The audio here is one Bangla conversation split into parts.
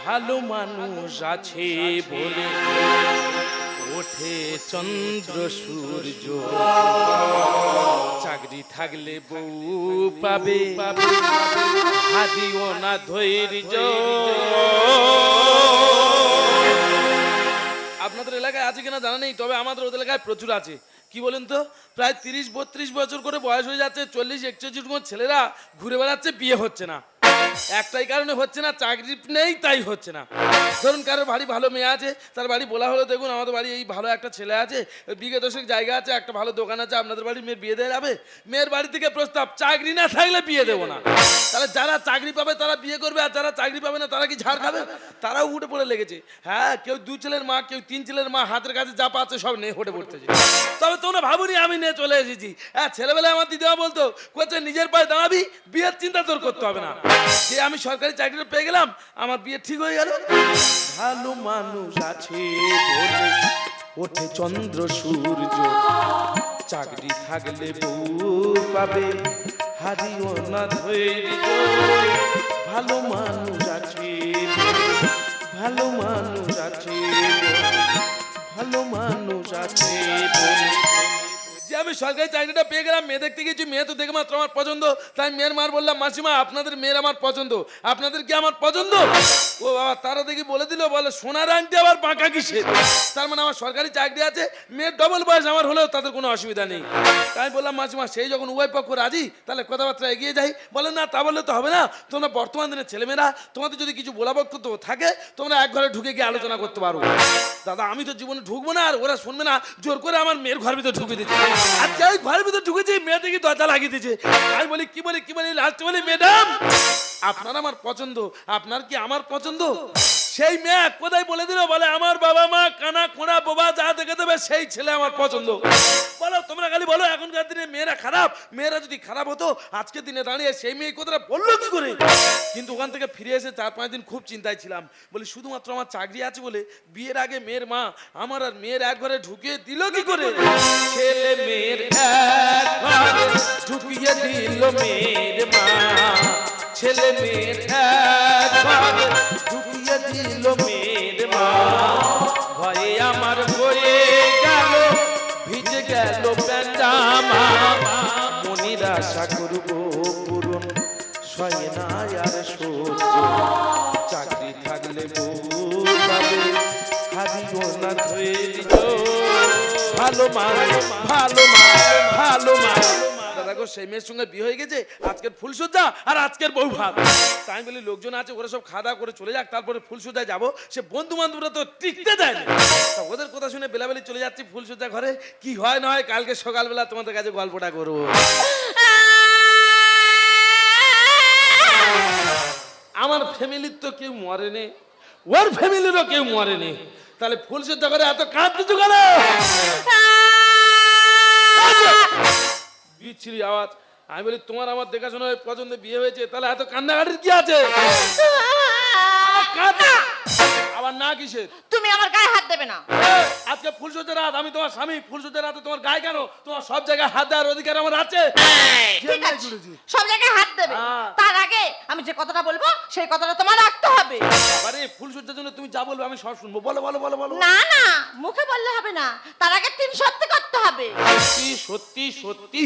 ভালো মানুষ আছে বলে ওঠে চন্দ্র সূর্য, চাকরি থাকলে বউ পাবে হাদিও না ধৈর্য। আপনাদের এলাকায় আছে কিনা জানা নেই, তবে আমাদের ওদের এলাকায় প্রচুর আছে। কি বলেন তো, প্রায় 30-32 বছর করে বয়স হয়ে যাচ্ছে, 40-41 ছেলেরা ঘুরে বেড়াচ্ছে, বিয়ে হচ্ছে না। একটাই কারণে হচ্ছে না, চাকরি নেই তাই হচ্ছে না। ধরুন কারোর বাড়ি ভালো মেয়ে আছে, তার বাড়ি বলা হলো দেখুন আমাদের বাড়ি এই ভালো একটা ছেলে আছে, বিঘে দশেক জায়গা আছে, একটা ভালো দোকান আছে, আপনাদের বাড়ি মেয়ের বিয়ে দেওয়া যাবে? মেয়ের বাড়ি থেকে প্রস্তাব, চাকরি না থাকলে বিয়ে দেবো না। তাহলে যারা চাকরি পাবে তারা বিয়ে করবে, আর যারা চাকরি পাবে না তারা কি ঝাড় খাবে? তারাও উঠে পড়ে লেগেছে। হ্যাঁ, কেউ 2 ছেলের মা, কেউ 3 ছেলের মা, হাতের কাছে যা পাচ্ছে সব নিয়ে উঠে পড়তেছে। তবে তোমরা ভাবুনি আমি নিয়ে চলে এসেছি। হ্যাঁ, ছেলেবেলায় আমার দিদিমা বলতো, কোচে নিজের পায়ে দাঁড়াবি, বিয়ের চিন্তা তোর করতে হবে না। যে আমি সরকারি চাকরিটা পেয়ে গেলাম, আমার বিয়ে ঠিক হয়ে গেল। ভালো মানুষ আছে বলে ওঠে চন্দ্র সূর্য, চাকরি থাকলে বউ পাবে হারিও না ধৈর্য। ভালো মানুষ আছে বলে, ভালো মানুষ আছে বলে, ভালো মানুষ আছে বলে। যে আমি সরকারি চাকরিটা পেয়ে গেলাম, মেয়ে দেখতে গেছি, মেয়ে তো দেখে মাত্র আমার পছন্দ। তাই মেয়ের মার বললাম, মাসিমা আপনাদের মেয়ের আমার পছন্দ, আপনাদের কি আমার পছন্দ? ও বাবা, তারা দেখি বলে দিল, বলে সোনার আংটি আবার বাঁকা কিসের? তার মানে আমার সরকারি চাকরি আছে, মেয়ের ডবল বয়স আমার হলেও তাদের কোনো অসুবিধা নেই। তাই বললাম, মাসিমা সেই যখন উভয় পক্ষ রাজি, তাহলে কথাবার্তা এগিয়ে যাই। বলেন না, তা বললে তো হবে না, তোমরা বর্তমান দিনের ছেলেমেয়েরা, তোমাদের যদি কিছু বলা বক্তব্য থাকে, তোমরা এক ঘরে ঢুকে গিয়ে আলোচনা করতে পারো। দাদা আমি তো জীবনে ঢুকবো না, আর ওরা শুনবে না, জোর করে আমার মেয়ের ঘরের ভিতরে ঢুকে দিচ্ছে। আজকে ওই ঘরের ভিতরে ঢুকেছি, মেয়ে দেখি দরজা লাগিয়ে দিচ্ছে। আমি বলি কি বলি লাস্টে বলি, ম্যাডাম আপনার আমার পছন্দ, আপনার কি আমার পছন্দ? সেই মেয়ে কোথায় বলে দিল, বলে আমার বাবা মা কানা কোনা বাবা যা দেখে দেবে সেই ছেলে আমার পছন্দ। বলো তোমরা খালি বলো, এখনকার দিনে মেয়েরা খারাপ? মেয়েরা যদি খারাপ হতো আজকের দিনে দাঁড়িয়ে সেই মেয়ে কথাটা বললো কি করে? কিন্তু ওখান থেকে ফিরে এসে 4-5 দিন খুব চিন্তায় ছিলাম। বলি শুধুমাত্র আমার চাকরি আছে বলে বিয়ের আগে মেয়ের মা আমার আর মেয়ের এক ঘরে ঢুকিয়ে দিল কি করে? ছেলে মেয়ের এক ঘরে ঢুকিয়ে দিল মেয়ের মা, ছেলে মেয়ের এক ঘরে ঢুকিয়ে দিল মেয়ের মা। ভয়ে আমার বয়ে গেল, ভিজে গেল প্যান্টামা, মনির আশা করব পূরণ সয় না আর সহ্য, চাকরি থাকলে বউ পাবে হারিও না ধৈর্য। ভালো মানুষ, ভালো মানুষ, ভালো মানুষ। দাদা গো, সেই মেয়ের সঙ্গে বিয়ে হয়ে গেছে, আজকের ফুলসজ্জা আর আজকের বউ ভাত। তাই বলি লোকজন আছে, ওরা সব খাওয়া দাওয়া করে চলে যাক, তারপরে ফুলসজ্জায় যাবো। সে বন্ধু বান্ধবরা তো টিকতে দেয় না। ওদের কথা শুনে বেলাবেলি চলে যাচ্ছি ফুলসজ্জা ঘরে। কি হয় না হয় কালকে সকালবেলা তোমাদের কাছে গল্পটা করবো। আমার ফ্যামিলির তো কেউ মরেনি, ওর ফ্যামিলিরও কেউ মরেনি, তাহলে ফুলসজ্জা করে এত কাঁদতেছো কেন? বিচ্ছিরি আওয়াজ। আমি বলি তোমার আমার দেখাশোনা পছন্দ বিয়ে হয়েছে, তাহলে এত কান্নাকাটির কি আছে? আবার না কিসের? তুমি আমার গায়ে হাত দেবে না। আজকে ফুলসজ্জার রাত, আমি তোমার স্বামী, ফুলসজ্জার রাতে তোমার গায়ে কেন? তোমার সব জায়গায় হাত দেওয়ার অধিকার আমার আছে। ঠিক আছে, সব জায়গায় হাত দেবে, তার আগে আমি যে কথাটা বলবো সেই কথাটা তোমার রাখতে হবে। আরে ফুলসজ্জার জন্য তুমি যা বলবে আমি সব শুনবো। বলো বলো বলো বলো। না না, মুখে বললে হবে না, তার আগে 3 সত্যি করতে হবে। সত্যি সত্যি সত্যি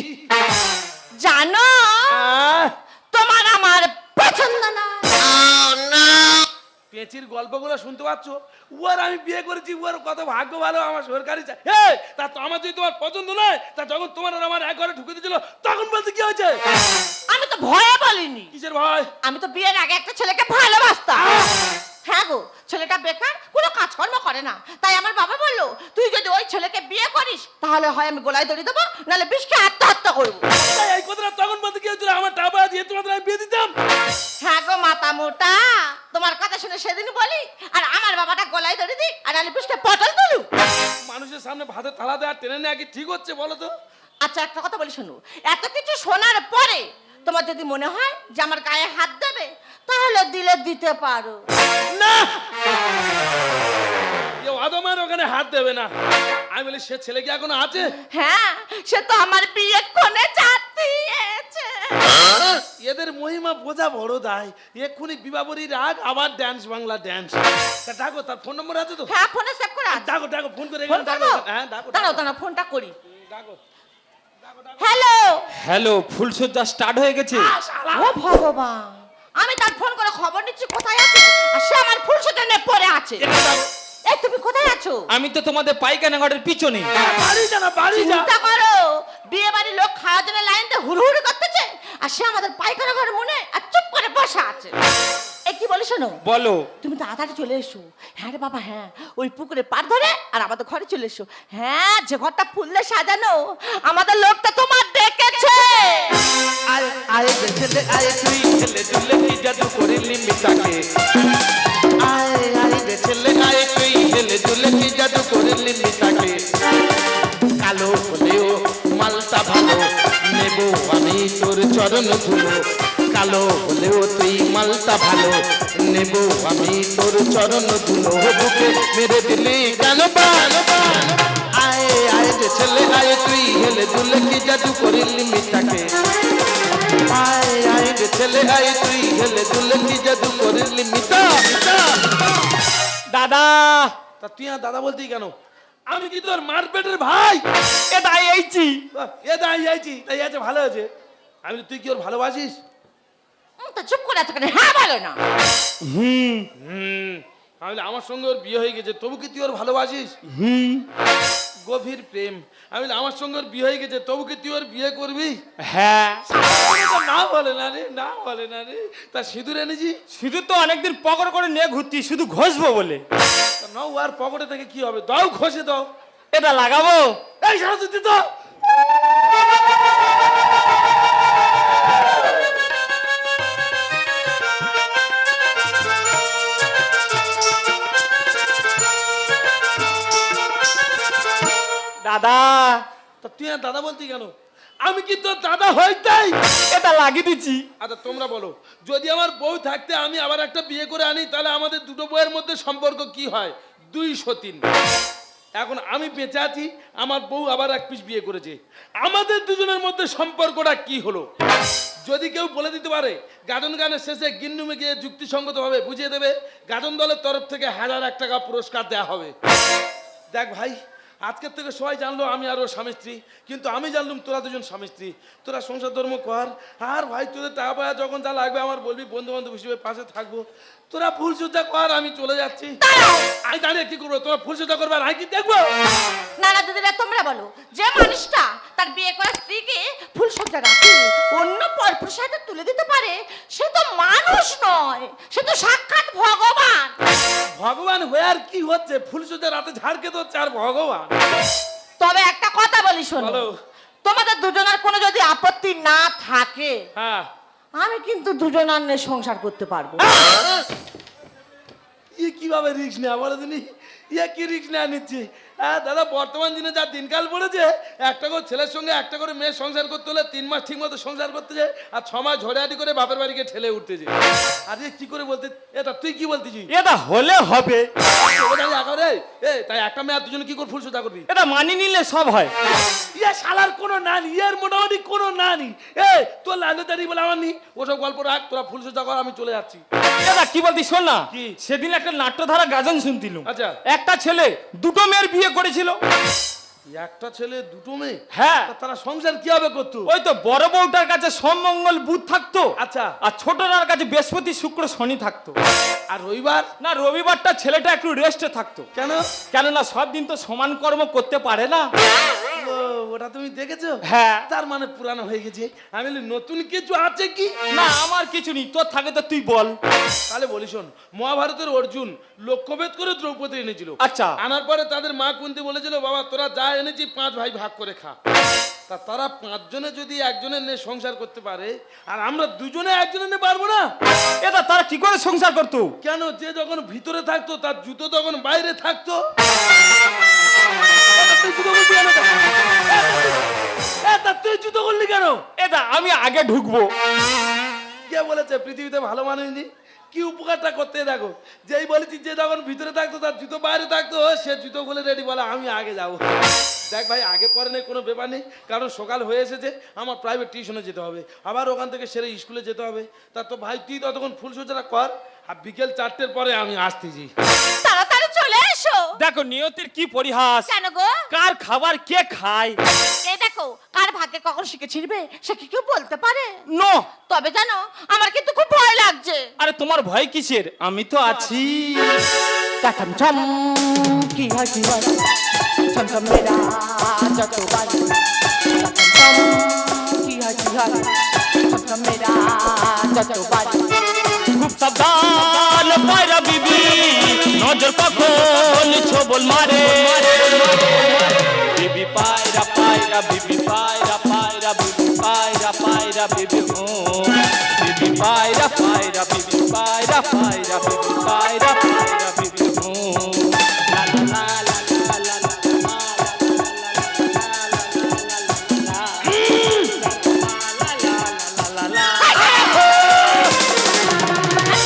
জানো তোমার আমার পছন্দ না। পেঁচির গল্পগুলো শুনতে পাচ্ছ? ওর আমি বিয়ে করেছি, ওর কত ভাগ্য ভালো, আমার সরকারি তা তো আমার যদি তোমার পছন্দ নয়, তা যখন তোমার আর আমার এক ঘরে ঢুকে দিয়েছিল তখন বলতে কি হয়েছে? আমি তো ভয়ে বলিনি। কিসের ভয়? আমি তো বিয়ের আগে একটা ছেলেকে ভালোবাসতাম। হ্যাঁ গো, ছেলেটা বেকার, কোনো কাজকর্ম করে না। তাই আমার বাবা বললো, তুই যদি ওই ছেলেকে বিয়ে করিস তাহলে হয় আমি গলায় দড়ি দেবো, নাহলে বিষকে আত্মহত্যা করবো। এই কথাটা তখন বলতে কি হয়েছিল? আমার টাকা দিয়ে তোমাদের আমি বিয়ে দিতাম। হ্যাঁ গো মাথা মোটা, তোমার কথা শুনে সেদিন বলি, আর আমার বাবাটা গলায় দড়ি দিই, আর নাহলে বিষকে পটল তুলু। মানুষের সামনে ভাতের থালা দেওয়া টেনে নেওয়া কি ঠিক হচ্ছে বলো তো? আচ্ছা একটা কথা বলি শোনো, এত কিছু শোনার পরে তোমার যদি মনে হয় যে আমার গায়ে হাত দেবে, তাহলে দিলে দিতে পারো। না, কেউ আদমের ওখানে হাত দেবে না। আমি বলি সে ছেলে কি এখনো আছে? হ্যাঁ, সে তো আমার বিয়ে কোণে যাচ্ছিয়েছে। এদের মহিমা বোঝা বড় দায়। এক্ষুনি বিবাবরী রাগ, আবার ড্যান্স বাংলা ড্যান্স। তা ডাকো, তার ফোন নম্বর আছে তো? হ্যাঁ, ফোনে সেভ করে আছে। ডাকো ডাকো, ফোন করে ফোন এখানে ডাকো। করবো? হ্যাঁ ডাকো দাঁড়াও দাঁড়াও, ফোনটা করি। ডাকো। হ্যালো। হ্যালো, ফুলসজ্জা স্টার্ট হয়ে গেছে। ও ভগবান, আমি তার ফোন করে খবর নিচ্ছি কোথায় আছে, আর সে আমার ফুল নিয়ে পড়ে আছে। এটা ডাকো। এই তুমি কোথায় আছো? আমি তো তোমাদের পাইখানা ঘরের পিছনে। বাড়ি যা না, বাড়ি যা। চিন্তা করো, বিয়ে বাড়ির লোক খাওয়ার জন্য লাইনতে হুড়হুড়ি করতেছে, আর সে আমাদের পায়খানা ঘরে মনে আর চুপ করে বসে আছে। এই কি বলি শোনো, বলো। তুমি তাড়াতাড়ি চলে এসো। হ্যাঁ রে বাবা, হ্যাঁ, ওই পুকুরে পার ধরে আর আমাদের ঘরে চলে এসো। হ্যাঁ, যে ঘরটা ফুল দিয়ে সাজানো, আমাদের লোকটা তোমার ডেকেছে। আয় আয় রে ছেলে আয়, তুই ছেলে দুলে কি জাদু করিলি মিতাকে। আয় আয় রে ছেলে আয়, তুই ছেলে দুলে কি জাদু করিলি মিতাকে। কালো হলেও মালটা ভালো, নেব আমি তোর চরণ ধুলো। কালো হলেও তুই মালটা ভালো, নেব আমি তোর চরণ ধুলো। বুকে মেরে দিলি কেন বান। আয় আয় রে ছেলে আয়, তুই হেলে দুলে কি জাদু করিলি মিতাকে। আয় আয় রে ছেলে আয়, তুই হেলে দুলে কি জাদু করিলি মিতা। দাদা, তা তুই আর দাদা বলতি কেন? আমি কি তোর মারপেটের ভাই? এটা এইছি। এ দাঁড়াই যাইছি, তাই আছে ভালো আছে। আমি বলি, তুই কি ওর ভালোবাসিস? তো চুপ করে আছে কেন? হ্যাঁ বলো না। হুম আমি বলি, আমার সঙ্গে ওর বিয়ে হয়ে গেছে, তবু কি তুই ওর ভালোবাসিস? হুম গভীর প্রেম। আমি বলি, আমার সঙ্গে ওর বিয়ে হয়ে গেছে, তবু কি তুই ওর বিয়ে করবি? হ্যাঁ। না বলে না রে, না বলে না রে। তা সিঁদুর এনেছি? শুধু তো অনেকদিন পকড় করে নিয়ে ঘুরতি, শুধু ঘষবো বলে। তা নাও, আর পকেটে থেকে কি হবে? দাও, ঘষে দাও। এটা লাগাবো। এই সারা দিতে তো। দাদা, তা তুই আর দাদা বলতি কেন? আমি কি তোর দাদা হইতাই? এটা লাগিয়ে দিচ্ছি। আচ্ছা তোমরা বলো, যদি আমার বউ থাকতে আমি আবার একটা বিয়ে করে আনি, তাহলে আমাদের দুটো বউয়ের মধ্যে সম্পর্ক কি হয়? 203। এখন আমি বেঁচে আছি, আমার বউ আবার এক পিস বিয়ে করেছে, আমাদের দুজনের মধ্যে সম্পর্কটা কি হলো? যদি কেউ বলে দিতে পারে, গাজন গানের শেষে গিন্নুমে গিয়ে যুক্তিসঙ্গতভাবে বুঝিয়ে দেবে, গাজন দলের তরফ থেকে 1001 টাকা পুরস্কার দেওয়া হবে। দেখ ভাই, আজকের থেকে সবাই জানলো আমি আর ওর স্বামী স্ত্রী, কিন্তু আমি জানলাম তোরা দুজন স্বামী স্ত্রী। তোরা সংসার ধর্ম কর, আর ভাই তোদের টাকা পয়সা যখন যা লাগবে আমার বলবি, বন্ধু বান্ধব হিসেবে পাশে থাকবো। তোরা ফুলসজ্জা কর, আমি চলে যাচ্ছি। আমি দাঁড়িয়ে কি করবো? তোরা ফুলসজ্জা করবে আর আমি কি দেখবো? না না দিদিরা, তোমরা বলো, যে মানুষটা তার বিয়ে করা স্ত্রীকে ফুল সজ্জা রাখে, অন্য পরপুরুষের তুলে দিতে পারে, সে তো মানুষ নয়, সে তো সাক্ষাৎ ভগবান। ভগবান হয়ে আর কি হচ্ছে? ফুলসজ্জা রাতে ঝাড় খেতে হচ্ছে আর ভগবান। তবে একটা কথা বলি শোনো, বলো। তোমাদের দুজনের কোনো যদি আপত্তি না থাকে, হ্যাঁ, আমি কিন্তু দুজনার নিয়ে সংসার করতে পারবো। ইয়ে কিভাবে রিস্ক নেওয়া বলো তুমি? ইয়ে কি রিস্ক নেওয়া নিচ্ছে? হ্যাঁ দাদা, বর্তমান দিনে যা দিনকাল পড়েছে, একটা করে ছেলের সঙ্গে একটা করে মেয়ের সংসার করতে হলে 3 মাস ঠিক মতো সংসার করতে যায়, আর 6 মাস ঝড়াঝড়ি করে বাপের বাড়িকে ঠেলে উঠতে যায়। আর এ কি করে বলতে? এটা তুই কি বলতেছি? এটা হলে হবে। তাই একটা মেয়ে আর দুজনে কি করে ফুলসজ্জা করবি? এটা মানিয়ে নিলে সব হয়। ইয়ে শালার কোনো না নি, ইয়ের মোটামুটি কোনো না নি। তোর লাইনে দাঁড়িয়ে বলে আমার নি, ওসব গল্প রাখ, তোরা ফুলসজ্জা কর, আমি চলে যাচ্ছি। এটা কি বলতি শোন না, কি? সেদিন একটা নাট্যধারা গাজন শুনতিলুম। আচ্ছা। একটা ছেলে দুটো মেয়ের বিয়ে করেছিল। একটা ছেলে দুটো মেয়ে? হ্যাঁ। তা তারা সংসার কিভাবে করতো? ওই তো বড় বউটার কাছে সোম মঙ্গল বুধ থাকতো, আচ্ছা। আর ছোটটার কাছে বৃহস্পতি শুক্র শনি থাকতো। আর রবিবার? না, রবিবারটা ছেলেটা একটু রেস্টে থাকতো। কেন? কেননা সব দিন তো সমান কর্ম করতে পারে না। ও, ওটা তুমি দেখেছো? হ্যাঁ। তার মানে পুরানো হয়ে গেছে। আমি বলি নতুন কিছু আছে কি? না, আমার কিছু নেই, তোর থাকে তো তুই বল। তাহলে বলি শোন, মহাভারতের অর্জুন লক্ষ্যভেদ করে দ্রৌপদী এনেছিল। আচ্ছা। আনার পরে তাদের মা কুন্তি বলেছিল, বাবা তোরা যা এনেছি 5 ভাই ভাগ করে খা। তা তারা 5 জনে যদি একজনের নিয়ে সংসার করতে পারে, আর আমরা দুজনে একজনের নিয়ে পারবো না? এটা তারা কি করে সংসার করতো? কেন? যে যখন ভিতরে থাকতো তার জুতো তখন বাইরে থাকতো। তুই জুতো করবি কেন? তুই জুতো করলি কেন? এটা আমি আগে ঢুকবো। কে বলেছে পৃথিবীতে ভালো মানুষ নেই? কি উপকারটা করতে দেখো, যেই বলেছি যে যখন ভিতরে থাকতো তার জুতো বাইরে থাকতো, সে জুতো খুলে রেডি বলে আমি আগে যাবো। দেখ ভাই, আগে পরে নেই কোনো ব্যাপার নেই, কারণ সকাল হয়ে এসেছে, আমার প্রাইভেট টিউশনে যেতে হবে, আবার ওখান থেকে সেরে স্কুলে যেতে হবে। তা তো ভাই তুই ততক্ষণ ফুলসজ্জাটা কর, আর বিকেল 4টের পরে আমি আসতেছি। তাড়াতাড়ি চলে এসো। দেখো নিয়তির কি পরিহাস, কেন গো? কার খাবার কে খায়। এই দেখো, কার ভাগ্যে কখন শিখে ছিড়বে সে কি কেউ বলতে পারে? নো, তবে জানো, আমার কিন্তু খুব ভয় লাগছে। আরে তোমার ভয় কিসের, আমি তো আছি। কাঠম ছম কি হয় কি হয়, ছমছম মেরা যত বাজে, কাঠম ছম কি হয় কি হয়, ছমছম মেরা যত বাজে। খুব সাবধান পায়রা বিবি, নজর কখন ছবল মারে। বিবি পায়রা পায়রা বিবি পায়রা পায়রা বিবি পায়রা পায়রা বিবি হো, বিবি পায়রা পায়রা বিবি পায়রা পায়রা বিবি পায়রা পায়রা বিবি হো। লা লা লা লা লা লা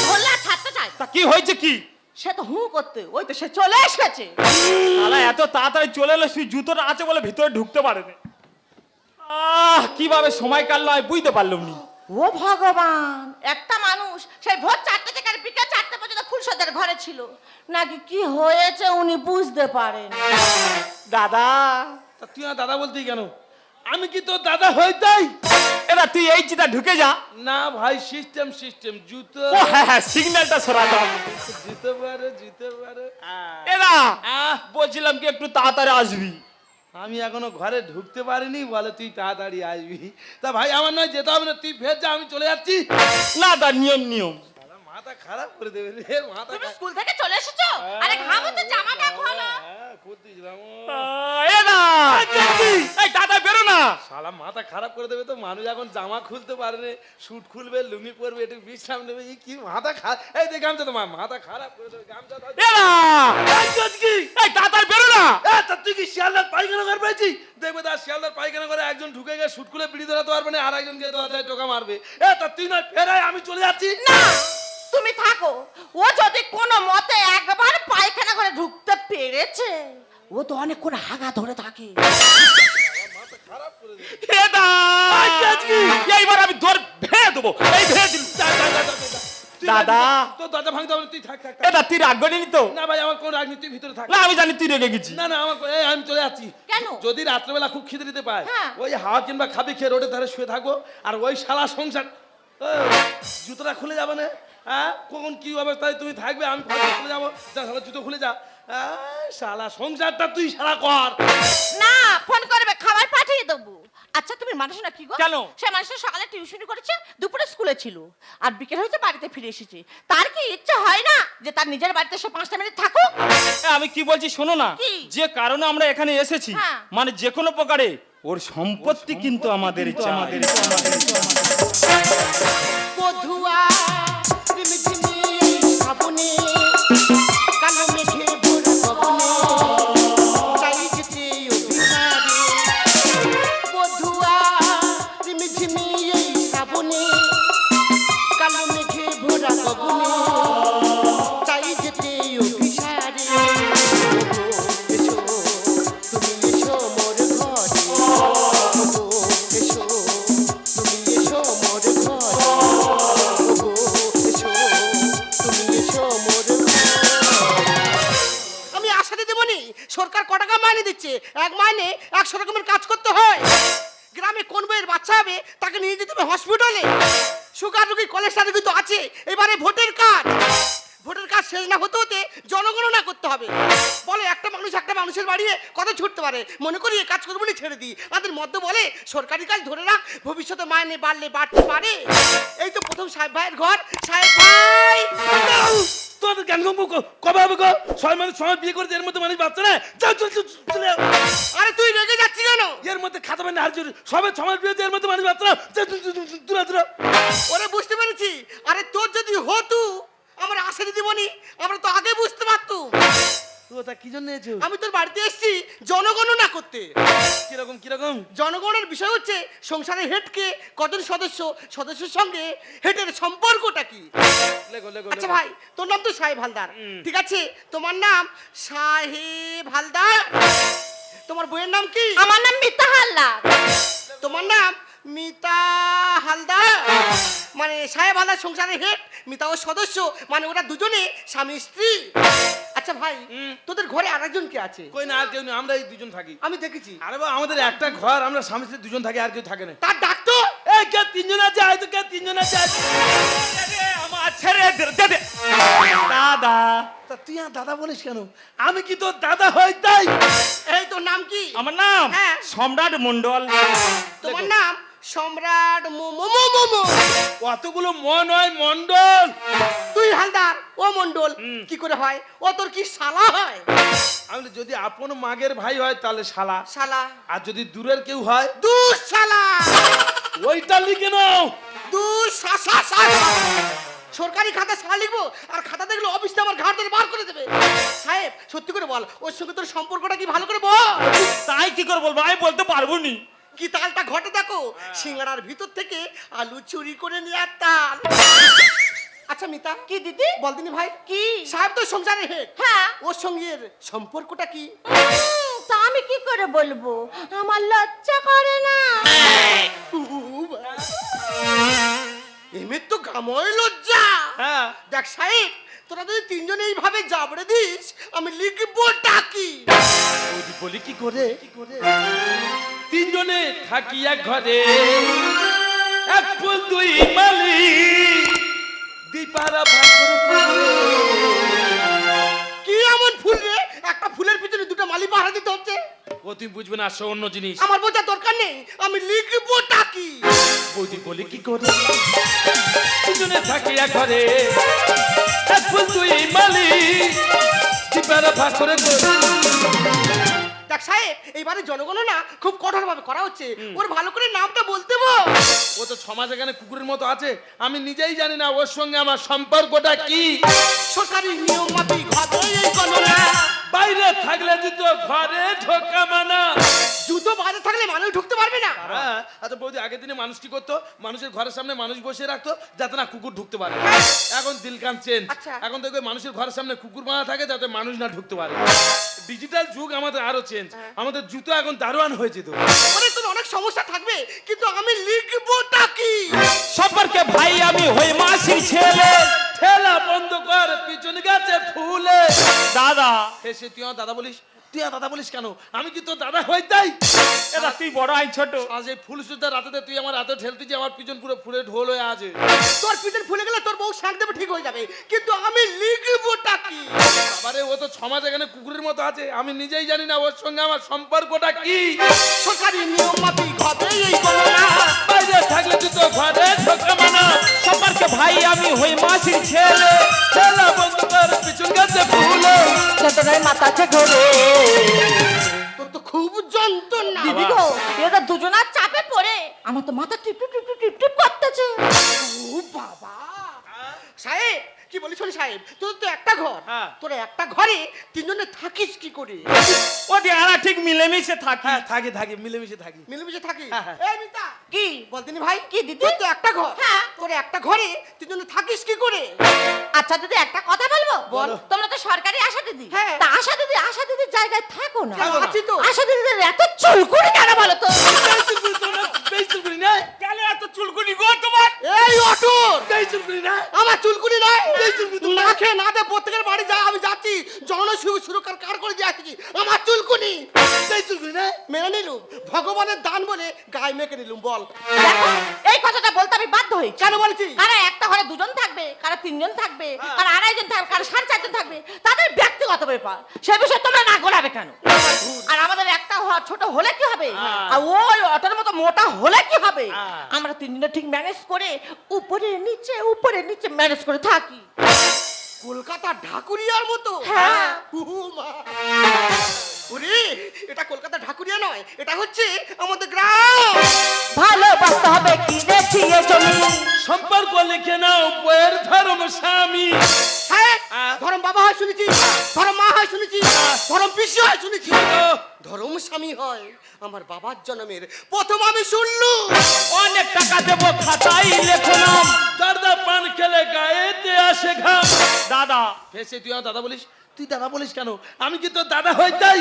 ভোলা ছাড়তে চাই। তা কি হয়েছে কি? সে তো হু করতে, ওই তো সে চলে এসেছে। শালা এত তাড়াতাড়ি চলে এলো, শুধু জুতোটা আছে বলে ভিতরে ঢুকতে পারেনি। কিভাবে সময় কাটলো আমি বুঝতে পারলাম নি। ও ভগবান, একটা মানুষ সেই ভোর 4টে থেকে আর বিকেল 4টে পর্যন্ত ফুলসজ্জার ঘরে ছিল, নাকি কি হয়েছে উনি বুঝতে পারেন। দাদা, তা তুই আর দাদা বলতেই কেন? আমি কি তোর দাদা হইতাই? এরা তুই এই চিতা ঢুকে যা। না ভাই, সিস্টেম সিস্টেম, জুতো ও হ্যাঁ হ্যাঁ, সিগন্যালটা সরা দাও। জুতো পারে জুতো পারে। এরা বলছিলাম কি একটু তাড়াতাড়ি আসবি। আমি এখনো ঘরে ঢুকতে পারিনি, বলে তুই তাড়াতাড়ি আসবি। তা ভাই আমার নয় যেতে হবে না, তুই ফের যা, আমি চলে যাচ্ছি। না তার নিয়ম নিয়ম। শালা মাথা খারাপ করে দেবে রে, মাথা তুমি স্কুল থেকে চলে এসেছো? আরে ঘামো তো, জামাটা খোলো। করতেছিলাম। এরা এই দাদা বেরো না। শালা মাথা খারাপ করে দেবে তো, মানুষ এখন জামা খুলতে পারে না, স্যুট খুলবে, লুঙ্গি পরবে, একটু বিশ্রাম নেবে, এই কি মাথা খারাপ। এই দেখ গামছা, তোমার মাথা খারাপ করে দেবে, গামছা দাও। এরা কি এই দাদা বেরো না। তা তুই কি শিয়ালদার পায়খানা ঘর পেয়েছি? দেখবে তার শিয়ালদার পায়খানা করে একজন ঢুকে গিয়ে শুট খুলে বিড়ি ধরাতে পারবে না, আর একজন গিয়ে দরজায় টোকা মারবে। তা তুই নয় ফেরাই, আমি চলে যাচ্ছি। না, তুমি থাকো। ও যদি কোনো মতে একবার পায়খানা করে ঢুকতে পেরেছে, ও তো অনেকক্ষণ হাগা ধরে থাকে। এরা এইবার আমি দৌড় ভেঙে দেবো। এই ভেঙে দিল। দাদা। তোর দরজা ভাঙতে হবে না, তুই থাক থাক থাক। এটা তুই রাগ করিনি তো? না ভাই, আমার কোন রাজনীতি, তুই ভিতরে থাক। না আমি জানি তুই রেগে গেছিস। না না, আমার এই আমি চলে যাচ্ছি। কেন? যদি রাত্রেবেলা খুব খিদে দিতে পায়, হ্যাঁ। ওই হাওয়া কিংবা খাবি খেয়ে রোডের ধারে শুয়ে থাকবো, আর ওই শালা সংসার। জুতোটা খুলে যাবে না? হ্যাঁ, কখন কি অবস্থায় তুমি থাকবে, আমি ঘরে চলে যাবো। যা শালা জুতো খুলে যা। শালা সংসারটা তুই শালা কর। না, ফোন করবে, খাবার পাঠিয়ে দেবো। আচ্ছা তুমি মানুষ না কি গো? কেন? সে মানুষটা সকালে টিউশনি করেছে, দুপুরে স্কুলে ছিল, আর বিকেল হয়েছে বাড়িতে ফিরে এসেছে। তার কি ইচ্ছা হয় না যে তার নিজের বাড়িতে সে 5টা মিনিট থাকুক? আমি কি বলছি শোনো না, কি? যে কারণে আমরা এখানে এসেছি, হ্যাঁ। মানে যে কোনো প্রকারে ওর সম্পত্তি কিন্তু আমাদের আমাদের বধুয়া রিমিঝিমি সাবনে, কালো মেঘে ভরা গগনে, তাই যেতে অভিসারে। বধুয়া রিমিঝিমি সাবনে, কালো মেঘে ভরা গগনে, তাই যেতে অভিসারে। ওগো এসো, তুমি এসো মোর ঘরে। ওগো এসো, তুমি এসো মোর ঘরে। ওগো এসো, তুমি এসো মোর ঘরে। আমি আশা দিতে বলি, সরকার ক টাকা মাইনে দিচ্ছে? এক মাইনে 100 রকমের কাজ করতে হয়। গ্রামে কোন বইয়ের বাচ্চা হবে তাকে নিয়ে যেতে হবে হসপিটালে। সুগার রোগী, কোলেস্ট্রল রোগী তো আছে। এবারে ভোটের কাজ, ভোটের কাজ শেষ না হতে হতে জনগণনা করতে হবে। বলে একটা মানুষের বাড়িয়ে কত ছুটতে পারে? মনে করি এই কাজ করবো না, ছেড়ে দিই। আমাদের মধ্যে বলে সরকারি কাজ ধরে রাখ, ভবিষ্যতে মাইনে বাড়তে পারে। এই তো প্রথম সাহেব ভাইয়ের ঘর। সাহেব ভাই, তোর জ্ঞান কবে হবে গো? 6 মাস সময় বিয়ে করেছে, এর মধ্যে মানুষ বাচ্চা না। যাও চল চল চলে যাও। আরে তুই রেগে যাচ্ছিস কেন? এর মধ্যে খাতা পানি হার জোরে সবে 6 মাস বিয়ে হয়েছে, এর মধ্যে মানুষ বাচ্চা না। দূরা দূরা। ওরে বুঝতে পেরেছি। আরে তোর যদি হতো, আমরা আশা দিদি বনি, আমরা তো আগে বুঝতে পারতুম। ও তা কি জন্য এসেছো? আমি তোর বাড়িতে এসেছি জনগণনা করতে। কিরকম কিরকম? জনগণের বিষয় হচ্ছে সংসারের হেডকে কজন সদস্য, সদস্যের সঙ্গে হেডের সম্পর্কটা কি। লেখো লেখো আচ্ছা লেখো। ভাই, তোর নাম তো সাহেব হালদার, ঠিক আছে? তোমার নাম সাহেব হালদার। তোমার বইয়ের নাম কি? আমার নাম মিতা হালদার। তোমার নাম মিতা হালদার। মানে সাহেব হালদার সংসারের হেড, মিতা ও সদস্য, মানে ওরা দুজনে স্বামী স্ত্রী। আচ্ছা ভাই, তোদের ঘরে আরেকজন কে আছে? কই না, আর কেউ নেই, আমরা এই দুজন থাকি। আমি দেখেছি। আরে বাবা, আমাদের একটা ঘর, আমরা স্বামী স্ত্রী দুজন থাকি, আর কেউ থাকে না। তার ডাকতো। এই কে তিনজন আছে? হয়তো কে তিনজন আছে। আমার ছেড়ে দে দে দাদা। তা তুই আর দাদা বলিস কেন? আমি কি তোর দাদা হই তাই? এই তোর নাম কি? আমার নাম হ্যাঁ। সম্রাট মন্ডল। তোমার নাম সম্রাট মোমো। অতগুলো মন হয় মন্ডল। তুই হালদার, ও মন্ডল। কি করে হয়? ও তোর কি শালা হয়? আমি বলি, যদি আপন মাগের ভাই হয় তাহলে শালা, শালা। আর যদি দূরের কেউ হয় দুঃশালা। ওইটা লিখে নাও। দুঃশাসা। সরকারি খাতা শালা লিখবো, আর খাতা দেখলে অফিসে আমার ঘাট ধরে বার করে দেবে। সাহেব, সত্যি করে বল, ওর সঙ্গে তোর সম্পর্কটা কি? ভালো করে বল। তাই কি করে বলবো, আমি বলতে পারবো নি। কি তালটা ঘটে দেখো, সিঙ্গাড়ার ভিতর থেকে আলু চুরি করে নিয়ে আর তাল। আচ্ছা মিতা, কি দিদি? বল দিনি ভাই, কি? সাহেব তো সংসারে হেড, হ্যাঁ। ওর সঙ্গে সম্পর্কটা কি? তা আমি কি করে বলবো? আমার লজ্জা করে না। এমনি তো গাময় লজ্জা। হ্যাঁ। দেখ সাহেব, তোরা যদি তিনজনে এইভাবে জাবড়ে দিস, আমি লিখবো ডাকি। বৌদি বলি, কি করে? তিনজনে থাকি এক ঘরে, এক ফুল দুই মালি, দীপারা ভাগ করে খাবো। কি এমন ফুল রে? একটা ফুলের পিছনে দুটো মালি পাহারা দিতে হচ্ছে। ও তুই বুঝবে না, আসো অন্য জিনিস। আমার বোঝার দরকার নেই, আমি লিখবো ডাকি। বৌদি বলি, কি করে? তিনজনে থাকি এক ঘরে, এক ফুল দুই মালি, দীপারা ভাগ করে খাবো। দেখ সাহেব, এইবারে জনগণনা খুব কঠোর ভাবে করা হচ্ছে, ওর ভালো করে নামটা বলতে বল। ও তো সমাজ এখানে কুকুরের মতো আছে, আমি নিজেই জানি না ওর সঙ্গে আমার সম্পর্কটা কি। সরকারি নিয়ম মাফিক ঘরে এই গণনা। বাইরে থাকলে জুতো, ঘরে ঢোকা মানা। জুতো বাইরে থাকলে মানুষ ঢুকতে পারবে না। হ্যাঁ, আচ্ছা বৌদি, আগের দিনে মানুষ কি করতো? মানুষের ঘরের সামনে মানুষ বসিয়ে রাখতো যাতে না কুকুর ঢুকতে পারে। এখন দিলকান চেঞ্জ। আচ্ছা। এখন দেখবে মানুষের ঘরের সামনে কুকুর বাঁধা থাকে যাতে মানুষ না ঢুকতে পারে। ডিজিটাল যুগ আমাদের আরো চেঞ্জ। আমাদের জুতো এখন দারোয়ান হয়েছে তো। ওরে তোর অনেক সমস্যা থাকবে, কিন্তু আমি লিখবো ডাকি। সম্পর্কে ভাই আমি হই মাসির ছেলে। ঠেলা বন্ধ কর, পিছনে গাছে ফুলে। দাদা, হেসে তুই আমার দাদা বলিস? তুই আর দাদা বলিস কেন? আমি কি তোর দাদা হই তাই? এটা তুই বড় আই ছোট। আজ এই ফুল সুদ্ধা রাতে তুই আমার হাতে ঠেলতেছি, আমার পিছন পুরো ফুলে ঢোল হয়ে আছে। তোর পিছন ফুলে গেলে তোর বউ শাক দেবে, ঠিক হয়ে যাবে, কিন্তু আমি লিখবো ডাকি। আরে ও তো সমাজ এখানে কুকুরের মতো আছে, আমি নিজেই জানি না ওর সঙ্গে আমার সম্পর্কটা কি। সরকারি নিয়ম মাফিক ঘরে এই গণনা। বাইরে থাকলে জুতো, ঘরে ঢোকা মানা। সম্পর্কে ভাই আমি হই মাসির ছেলে। ঠেলা বন্ধ কর, পিছন গাছে ফুলে। যন্ত্রণায় মাথাতে ঘোরে। তোর তো খুব যন্ত্রণা। দিদি গো, এরা দুজনার চাপে পড়ে আমার তো মাথা টিপ টিপ টিপ টিপ টিপ করতেছে। ও বাবা। সাহেব, কি বলি শোন সাহেব, তোর তো একটা ঘর, হ্যাঁ। তোর একটা ঘরে তিনজনে থাকিস কি করে? ও দেয়ারা ঠিক মিলেমিশে থাকি। হ্যাঁ, থাকি মিলেমিশে থাকি। মিলেমিশে থাকি। হ্যাঁ, হ্যাঁ। এই মিতা, কি? বলতিনি ভাই, কি দিদি? তোর তো একটা ঘর, হ্যাঁ। তোর একটা ঘরে তিনজনে থাকিস কি করে? আচ্ছা দিদি, একটা কথা বলবো? বলো। তোমরা তো সরকারি আশা দিদি। হ্যাঁ। তা আশা দিদির জায়গায় থাকো না। থাকো না। আছি তো। আশা দিদিদের এত চুলকুনি কেন বলো তো? বেইচুল করি না, গেলে এত চুলকুনি গো তোমার। এই অটুর, বেইচুল করি না। আমার চুলকুনি নাই। এই চুলকুনি তো না খেয়ে না দে প্রত্যেকের বাড়ি যা, আমি যাচ্ছি সুরক্ষার কার করে দিয়ে আসছি। আমার চুলকুনি বেইচুল করি না। মেনে নিলুম, ভগবানের দান বলে গায়ে মেখে নিলুম। বল দেখো, এই কথাটা বলতে আমি বাধ্য হই। কেন বলছি? কারা একটা ঘরে দুজন থাকবে, কারা তিনজন থাকবে, কারা আড়াইজন থাকবে, কারা 4.5 জন থাকবে, তাদের ব্যক্তিগত ব্যাপার। সে বিষয়ে তোমরা না গোলাবে কেন? আর আমাদের একটা ঘর ছোট হলে কি হবে, আর ওই অটোর মতো মোটা হলে কি হবে? আমরা তিনজনে ঠিক ম্যানেজ করে উপরে নিচে ম্যানেজ করে থাকি। কলকাতা ঢাকুরিয়ার মতো। হ্যাঁ। ও মা। ওরে, এটা কলকাতা ঢাকুরিয়া নয়, এটা হচ্ছে আমাদের গ্রাম। ভালোবাসতে হবে কিনেছি এ জমি। সম্পর্ক লিখে নাও, বইয়ের ধর্ম স্বামী। হ্যাঁ, ধরম বাবা হয় শুনেছি, ধরম মা হয় শুনেছি, বেশি হয় শুনেছি ধর্ম স্বামী হয় আমার বাবার জন্মের প্রথম আমি শুনলু। অনেক টাকা দেবো খাতায় লেখো নাম। দাদা পান খেলে গায়েতে আসে ঘাম। দাদা ফেসে তুই আমার দাদা বলিস? তুই দাদা বলিস কেন? আমি কি তোর দাদা হই তাই?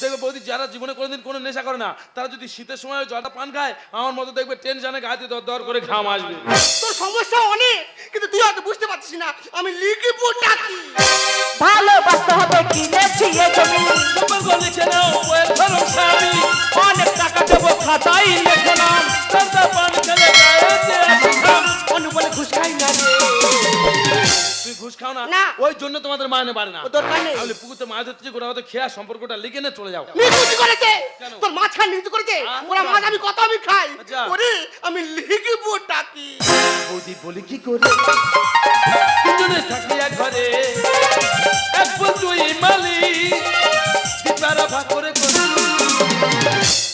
দেখবে বৌদি, যারা জীবনে কোনোদিন কোনো নেশা করে না, তারা যদি শীতের সময় জলটা পান খায়, আমার মতো দেখবে টেনশনে গায়ে দর দর করে ঘাম আসবে। তোর সমস্যা অনেক, কিন্তু তুই হয়তো বুঝতে পারছিস না আমি লিখিব ডাকি। ভালোবাসতে হবে কিনেছি এ জমি। সম্পর্ক লিখে নাও বইয়ের ধরো স্বামী। অনেক টাকা দেবো খাতায় লেখো নাম। দাদা পান খেলে গায়েতে আসে ঘাম। অনু বলে ঘুষ খাই না রে। তুই ঘুষ খাও না? না। ওই জন্য তোমাদের মাইনে বাড়ে না। ও দরকার নেই। তাহলে পুকুরতে মাছ ধরতে গোড়া হতে খেয়া সম্পর্কটা লিখে নে চলে যাও। নিকুচি করেছে কেন? তোর মাছ খান নিকুচি করেছে। আচ্ছা। ওরা মাছ আমি কত আমি খাই আচ্ছা। ওরে আমি লিখিব ডাকি। বৌদি বলি কি করে? তিনজনে থাকি এক ঘরে, এক বন্ধুই মালিক, দিপারা ভাগ করে করি।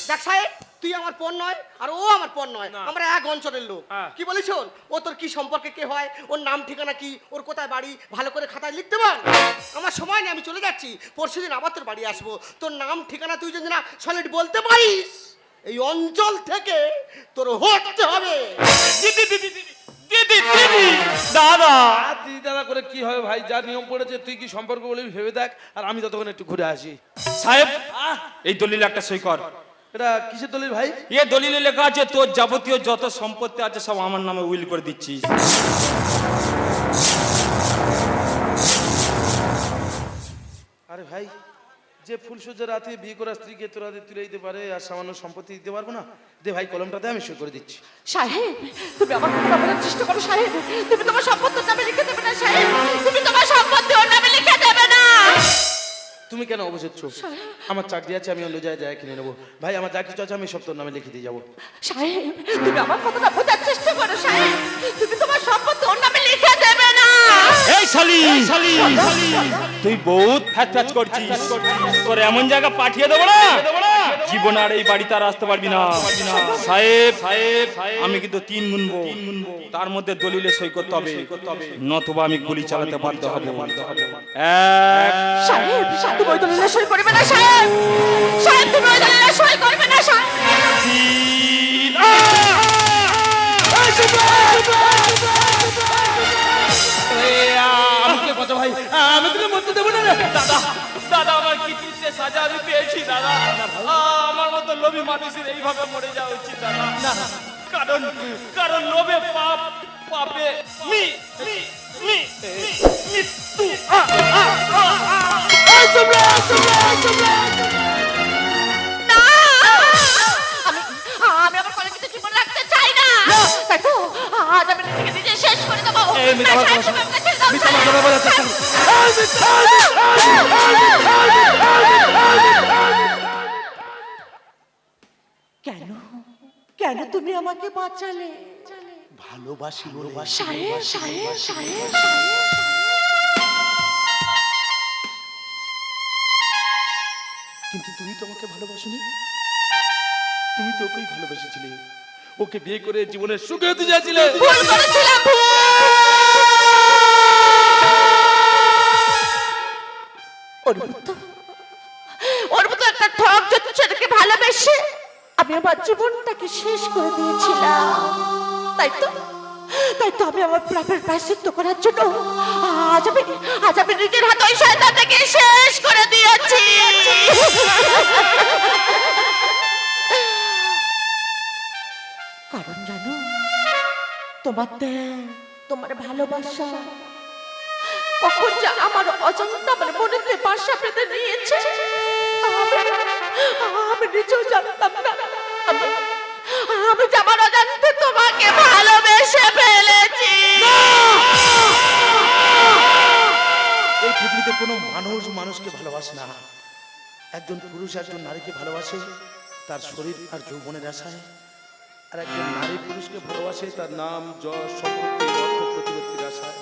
দেখ সাহেব, তুই আমার পণ নয় আর ও আমার পণ নয়, না। আমরা এক অঞ্চলের লোক। হ্যাঁ। কি বলিস শোন, ও তোর কি সম্পর্কে কে হয়, ওর নাম ঠিকানা কি, ওর কোথায় বাড়ি, ভালো করে খাতায় লিখতে বল। আমার সময় নেই, আমি চলে যাচ্ছি, পরশুদিন আবার তোর বাড়ি আসবো। তোর নাম ঠিকানা তুই যদি না সলিড বলতে পারিস, এই অঞ্চল থেকে তোর হতে হবে। দিদি দিদি দিদি দিদি দিদি দাদা আর দিদি দাদা করে কি হবে ভাই? যা নিয়ম পড়েছে তুই কি সম্পর্ক বলে ভেবে দেখ, আর আমি ততক্ষণ একটু ঘুরে আসি। সাহেব এই দলিলে একটা সই কর। এটা কিসের দলিল ভাই? এ দলিলে লেখা আছে তোর যাবতীয় যত সম্পত্তি আছে সব আমার নামে উইল করে দিচ্ছিস। আরে ভাই, যে ফুলসজ্জা রাতে বিয়ে করা স্ত্রীকে তোরা তুলে দিতে পারে আর সামান্য সম্পত্তি দিতে পারবো না? দে ভাই কলমটাতে, আমি সই করে দিচ্ছি। সাহেব, তুমি আমার কথা বলার চেষ্টা করো সাহেব। তুমি তোমার সম্পত্তি ওর নামে লিখে দেবে না সাহেব। তুমি তোমার সম্পত্তি ওর নামে লিখে দেবে না। তুমি কেন অবসেচ্ছ? আমার চাকরি আছে, আমি অন্য জায়গায় কিনে নেবো। ভাই আমার যা কিছু আছে আমি সব তোর নামে লিখে দিয়ে যাবো। সাহেব, তুমি আমার কথাটা বোঝার চেষ্টা করো সাহেব। তুমি তোমার সম্পত্তি ওর নামে লিখে দেবে না। এই শালি তুই বহুত ফ্যাচ ফ্যাচ করছিস। তোর এমন জায়গা পাঠিয়ে দেবো না, জীবন আর এই বাড়িতে আর আসতে পারবি না। সাহেব সাহেব আমি কিন্তু 3 গুনবো, তার মধ্যে দলিলে সই করতে হবে, নতুবা আমি গুলি চালাতে বাধ্য হব। সাহেব, তুমি ওই দলিলে সই করবে না সাহেব। সাহেব, তুমি ওই দলিলে সই করবে না সাহেব। আমি কে কথা ভাই? আমি তোকে মরতে দেবো না রে। দাদা দাদা আমার কি চিন্তে সাজা আমি পেয়েছি দাদা। আমার মতো লোভী মানুষের এইভাবে মরে যাওয়া উচিত দাদা। কারণ কারণ লোভে পাপ, পাপে মি মি মি মৃত্যু। না, আমি আমার কলেজে জীবন রাখতে চাই না। তাই তো আজ আমি নিজেকে নিজে শেষ করে দেবো। এই মিথ্যা না, কথা সাহেব, তুমি আমাকে ছেড়ে দাও, মিথ্যা সাহেব। কথা বলার চেষ্টা করো। কেন কেন তুমি আমাকে বাঁচালে? ভালোবাসি বলে। সাহেব, সাহেব, সাহেব, কিন্তু তুমি তো আমাকে ভালোবাসোনি। তুমি তো ওকেই ভালোবেসেছিলে, ওকে বিয়ে করে জীবনের সুখে হতে চাইছিলে। ভুল করেছিলাম, ভুল। ওর মতো একটা ঠক ছেলেকে ভালোবেসে আমি আমার জীবনটাকে শেষ করে দিয়েছিলাম। তাই তো আমি আমার পাপের প্রায়শ্চিত্ত করার জন্য আজ আমি নিজের হাতে ওই শয়তানটাকে শেষ করে দিয়েছি। কারণ জানো, তোমার ত্যাগ, তোমার ভালোবাসা কখন যে আমার অজান্তে আমার মনেতে বাসা বেঁধে নিয়েছে আমি নিজেও জানতাম না। আমি যে আমার অজান্তে তোমাকে ভালোবেসে ফেলেছি। এই পৃথিবীতে কোনো মানুষ মানুষকে ভালোবাসে না। একজন পুরুষ একজন নারীকে ভালোবাসে তার শরীর আর যৌবনের আশায়, আর একজন নারী পুরুষকে ভালোবাসে তার নাম, যশ, সম্পত্তি, অর্থ প্রতিপত্তির আশায়।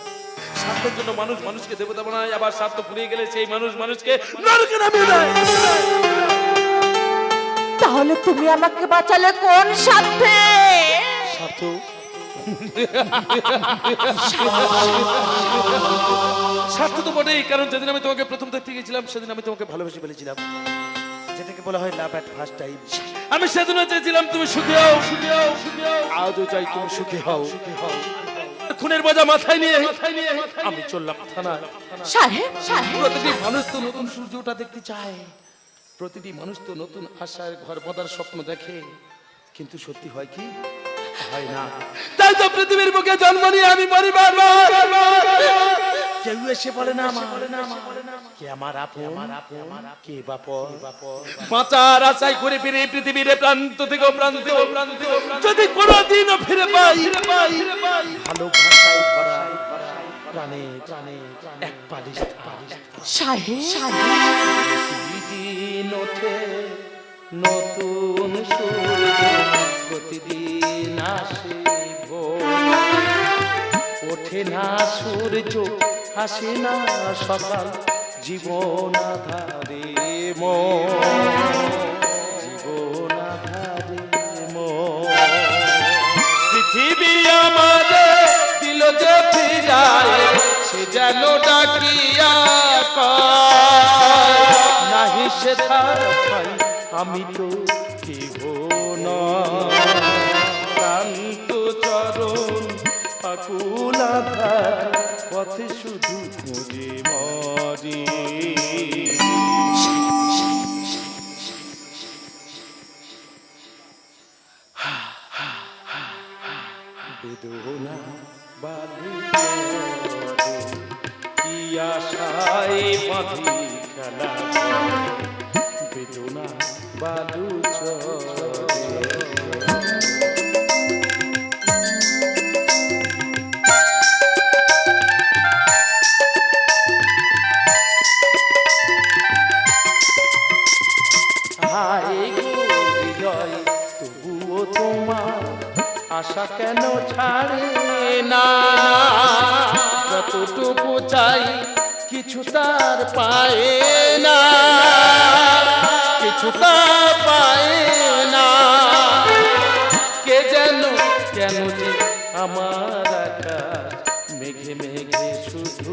স্বার্থের জন্য মানুষ মানুষকে দেবতা বানায়, আবার স্বার্থ ফুরিয়ে গেলে সেই মানুষ মানুষকে নরকে নামিয়ে দেয়। তাহলে তুমি আমাকে বাঁচালে কোন স্বার্থে? স্বার্থ স্বার্থ তো বটেই, কারণ যেদিন আমি তোমাকে প্রথম দেখতে গেছিলাম সেদিন আমি তোমাকে ভালোবেসে ফেলেছিলাম, যেটাকে বলা হয় লাভ অ্যাট ফার্স্ট টাইম। আমি সেদিনও চেয়েছিলাম তুমি সুখী হও, সুখী হও, সুখী হও, আজও চাই তুমি সুখী হও, সুখী হও। খুনের বোঝা মাথায় নিয়ে আমি চললাম থানায়। সাহেব সাহেব প্রতিটি মানুষ তো নতুন সূর্যটা দেখতে চায়, প্রতিটি মানুষ তো নতুন আশার ঘর বাঁধার স্বপ্ন দেখে, কিন্তু সত্যি হয় কি? হয় না। তাই তো পৃথিবীর বুকে জন্ম নিয়ে আমি মরি বারবার। কেউ এসে বলে না মা, কে আমার আপন, কে বাপ। বাঁচার আশায় ঘুরে ফিরে পৃথিবীর প্রান্ত থেকে প্রান্ত, যদি কোনোদিনও ফিরে পাই ভালোবাসায় ভরা প্রাণে প্রাণে এক পালিশ সাহেব প্রতিদিন ওঠে নতুন সূর্য, প্রতিদিন আসে ভোর, ওঠে না সূর্য আসে না সকাল, জীবন আধারে জীবন আধারে পৃথিবী আমাদের দিল যে ফিরায়, সে যেন ডাকিয়া কয়, নাহি সে তার ভাই আমি তো কেহ নয়, ক্লান্ত চরণ আকুল আধার পথে শুধু খুঁজে মরি। বেদনা বাঁধি কি আশায় বাঁধি খেলা, বেদনা বালু হৃদয় তবুও তোমার আশা কেন ছাড়ে না, যতটুকু চাই কিছু তার পায় না, কিছু তার পায় না, কে যেন কেন যে আমার আকাশ মেঘে মেঘে শুধু